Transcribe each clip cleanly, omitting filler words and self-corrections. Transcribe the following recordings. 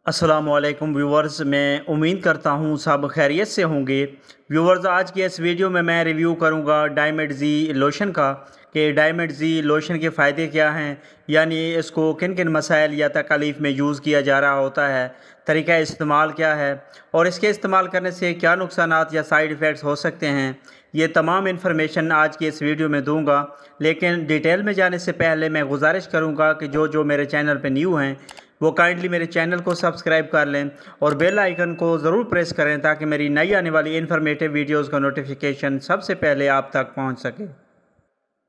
अस्सलाम वालेकुम व्यूवर्स, मैं उम्मीद करता हूँ सब खैरियत से होंगे। व्यूवर्स, आज के इस वीडियो में मैं रिव्यू करूँगा डायमंड जी लोशन का कि डायमंड जी लोशन के फ़ायदे क्या हैं, यानी इसको किन किन मसाइल या तकालीफ में यूज़ किया जा रहा होता है, तरीका इस्तेमाल क्या है और इसके इस्तेमाल करने से क्या नुकसानात या साइड इफ़ेक्ट्स हो सकते हैं। ये तमाम इन्फॉर्मेशन आज की इस वीडियो में दूंगा, लेकिन डिटेल में जाने से पहले मैं गुजारिश करूंगा कि जो मेरे चैनल पर न्यू हैं वो काइंडली मेरे चैनल को सब्सक्राइब कर लें और बेल आइकन को ज़रूर प्रेस करें ताकि मेरी नई आने वाली इन्फॉर्मेटिव वीडियोस का नोटिफिकेशन सबसे पहले आप तक पहुंच सके।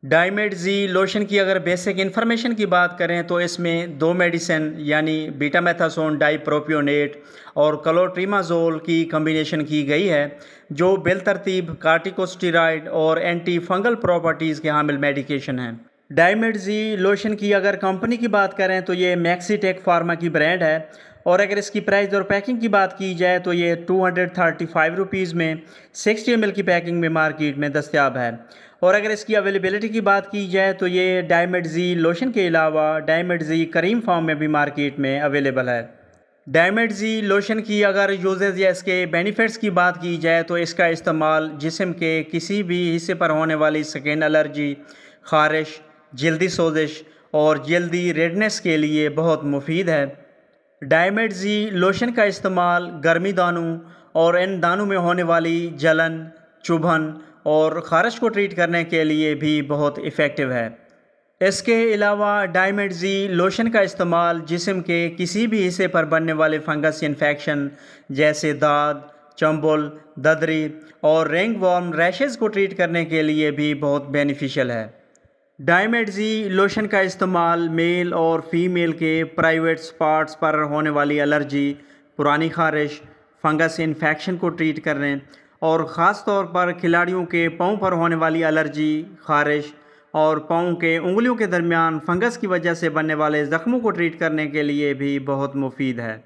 डायमेड जी लोशन की अगर बेसिक इन्फॉर्मेशन की बात करें तो इसमें दो मेडिसिन यानी बीटामेथासोन डाइप्रोपियोनेट और क्लोट्रीमाजोल की कम्बिनेशन की गई है, जो बिलतरतीब कार्टिकोस्टेरॉइड और एंटी फंगल प्रॉपर्टीज़ के हामिल मेडिकेशन हैं। डायमेड जी लोशन की अगर कंपनी की बात करें तो ये मैक्सीटेक फार्मा की ब्रांड है, और अगर इसकी प्राइस और पैकिंग की बात की जाए तो ये 235 रुपीज़ में 60 ml की पैकिंग में मार्केट में दस्तयाब है। और अगर इसकी अवेलेबिलिटी की बात की जाए तो ये डायमंड जी लोशन के अलावा डायमंड जी क्रीम फॉर्म में भी मार्केट में अवेलेबल है। डायमंड जी लोशन की अगर यूजेस या इसके बेनिफिट्स की बात की जाए तो इसका इस्तेमाल जिस्म के किसी भी हिस्से पर होने वाली स्किन एलर्जी, ख़ारिश, जल्दी सोजिश और जल्दी रेडनेस के लिए बहुत मुफीद है। डायमंड जी लोशन का इस्तेमाल गर्मी दानों और इन दानों में होने वाली जलन, चुभन और ख़ारिश को ट्रीट करने के लिए भी बहुत इफ़ेक्टिव है। इसके अलावा डायमंड जी लोशन का इस्तेमाल जिस्म के किसी भी हिस्से पर बनने वाले फंगस इन्फेक्शन जैसे दाद, चंबुल, ददरी और रिंगवॉर्म रैशेज़ को ट्रीट करने के लिए भी बहुत बेनिफिशियल है। डायमंड जी लोशन का इस्तेमाल मेल और फीमेल के प्राइवेट स्पॉट्स पर होने वाली एलर्जी, पुरानी खारिश, फंगस इन्फेक्शन को ट्रीट करने और ख़ास तौर पर खिलाड़ियों के पाँव पर होने वाली एलर्जी, खारिश और पाँव के उंगलियों के दरमियान फंगस की वजह से बनने वाले ज़ख्मों को ट्रीट करने के लिए भी बहुत मुफीद है।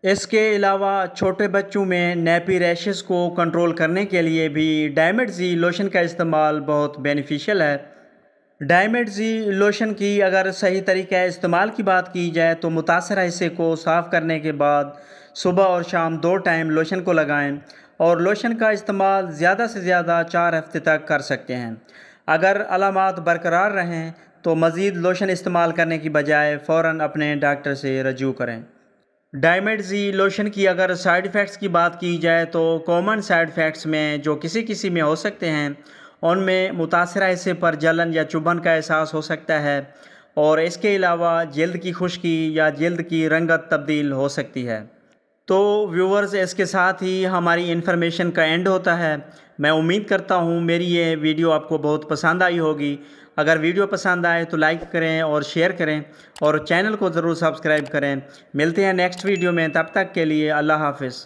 इसके अलावा छोटे बच्चों में नेपी रैशेस को कंट्रोल करने के लिए भी डायमंड जी लोशन का इस्तेमाल बहुत बेनिफिशियल है। डायमंड जी लोशन की अगर सही तरीक़े इस्तेमाल की बात की जाए तो मुतासरा हिस्से को साफ़ करने के बाद सुबह और शाम 2 टाइम लोशन को लगाएं और लोशन का इस्तेमाल ज़्यादा से ज़्यादा 4 हफ्ते तक कर सकते हैं। अगर अलामात बरकरार रहें तो मज़ीद लोशन इस्तेमाल करने की बजाय फ़ौरन अपने डॉक्टर से रजू करें। डायमंड जी लोशन की अगर साइड इफ़ेक्ट्स की बात की जाए तो कॉमन साइड इफ़ेक्ट्स में जो किसी किसी में हो सकते हैं उनमें मुतासरा हिस्से पर जलन या चुभन का एहसास हो सकता है, और इसके अलावा जल्द की खुश्की या जल्द की रंगत तब्दील हो सकती है। तो व्यूवर्स, इसके साथ ही हमारी इन्फॉर्मेशन का एंड होता है। मैं उम्मीद करता हूँ मेरी ये वीडियो आपको बहुत पसंद आई होगी। अगर वीडियो पसंद आए तो लाइक करें और शेयर करें और चैनल को ज़रूर सब्सक्राइब करें। मिलते हैं नेक्स्ट वीडियो में, तब तक के लिए अल्लाह हाफ़िज़।